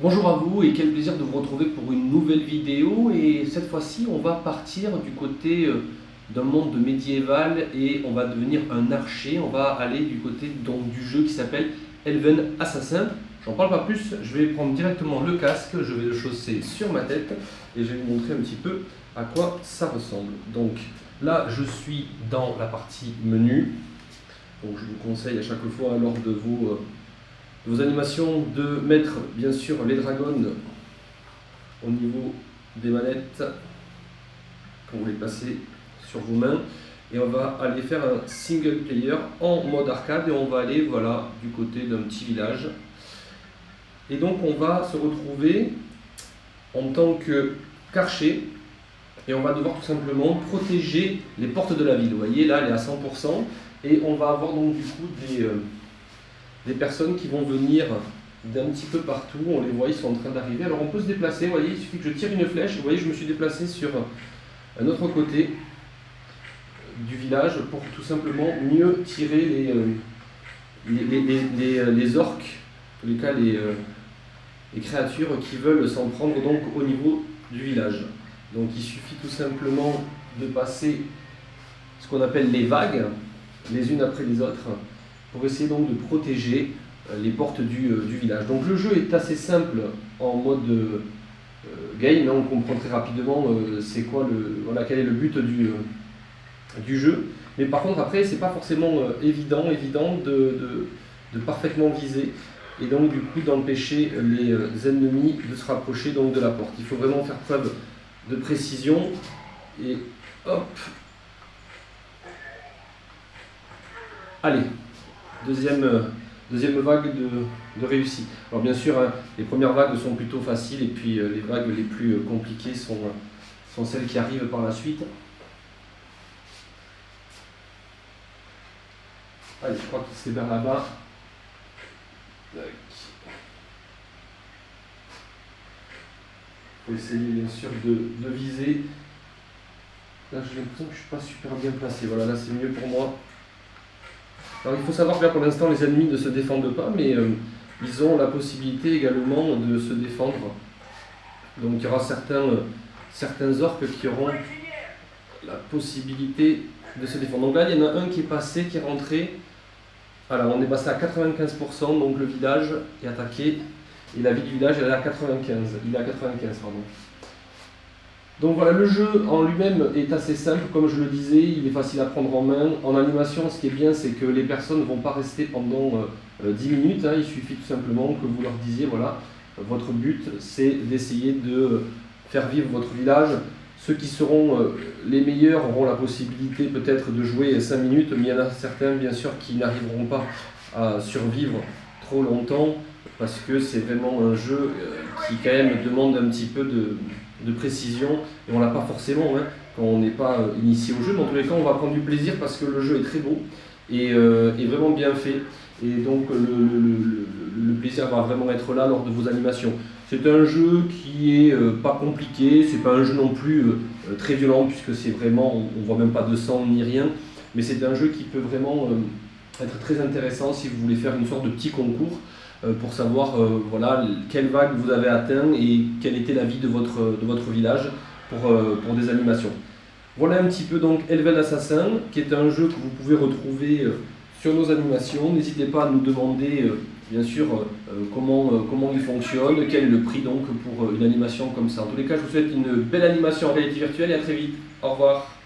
Bonjour à vous et quel plaisir de vous retrouver pour une nouvelle vidéo, et cette fois-ci on va partir du côté d'un monde médiéval et on va devenir un archer. On va aller du côté donc, du jeu qui s'appelle Elven Assassin. J'en parle pas plus, je vais prendre directement le casque, je vais le chausser sur ma tête et je vais vous montrer un petit peu à quoi ça ressemble. Donc là je suis dans la partie menu, donc je vous conseille à chaque fois lors de vos animations de mettre bien sûr les dragons au niveau des manettes quand vous les placez sur vos mains, et on va aller faire un single player en mode arcade et on va aller voilà du côté d'un petit village, et donc on va se retrouver en tant qu'archer et on va devoir tout simplement protéger les portes de la ville. Vous voyez là elle est à 100% et on va avoir donc du coup des personnes qui vont venir d'un petit peu partout. On les voit, ils sont en train d'arriver. Alors on peut se déplacer, vous voyez, il suffit que je tire une flèche. Vous voyez, je me suis déplacé sur un autre côté du village pour tout simplement mieux tirer les orques, en tous les cas les créatures qui veulent s'en prendre donc au niveau du village. Donc il suffit tout simplement de passer ce qu'on appelle les vagues, les unes après les autres, pour essayer donc de protéger les portes du village. Donc le jeu est assez simple en mode game, on comprend très rapidement c'est quoi voilà, quel est le but du jeu. Mais par contre après c'est pas forcément évident de parfaitement viser et donc du coup d'empêcher les ennemis de se rapprocher donc de la porte. Il faut vraiment faire preuve de précision et hop. Allez, deuxième vague de réussite. Alors bien sûr, hein, les premières vagues sont plutôt faciles et puis les vagues les plus compliquées sont celles qui arrivent par la suite. Allez, je crois que c'est vers là-bas. Il faut essayer bien sûr de viser. Là j'ai l'impression que je ne suis pas super bien placé. Voilà, là c'est mieux pour moi. Alors il faut savoir que là pour l'instant les ennemis ne se défendent pas, mais ils ont la possibilité également de se défendre. Donc il y aura certains orques qui auront la possibilité de se défendre. Donc là il y en a un qui est passé, qui est rentré. Voilà, on est passé à 95%, donc le village est attaqué et la vie du village elle est à 95. Il est à 95, pardon. Donc voilà, le jeu en lui-même est assez simple, comme je le disais, il est facile à prendre en main. En animation, ce qui est bien, c'est que les personnes ne vont pas rester pendant 10 minutes, hein. Il suffit tout simplement que vous leur disiez, voilà, votre but c'est d'essayer de faire vivre votre village. Ceux qui seront les meilleurs auront la possibilité peut-être de jouer 5 minutes, mais il y en a certains bien sûr qui n'arriveront pas à survivre trop longtemps, parce que c'est vraiment un jeu qui quand même demande un petit peu de précision, et on l'a pas forcément hein, quand on n'est pas initié au jeu, mais en tous les cas on va prendre du plaisir parce que le jeu est très beau et vraiment bien fait, et donc le plaisir va vraiment être là lors de vos animations. C'est un jeu qui est pas compliqué, c'est pas un jeu non plus très violent, puisque c'est vraiment, on voit même pas de sang ni rien, mais c'est un jeu qui peut vraiment être très intéressant si vous voulez faire une sorte de petit concours pour savoir voilà, quelle vague vous avez atteint et quelle était la vie de votre village pour des animations. Voilà un petit peu donc Elven Assassin, qui est un jeu que vous pouvez retrouver sur nos animations. N'hésitez pas à nous demander bien sûr comment il fonctionne, quel est le prix donc pour une animation comme ça. En tous les cas, je vous souhaite une belle animation en réalité virtuelle et à très vite. Au revoir.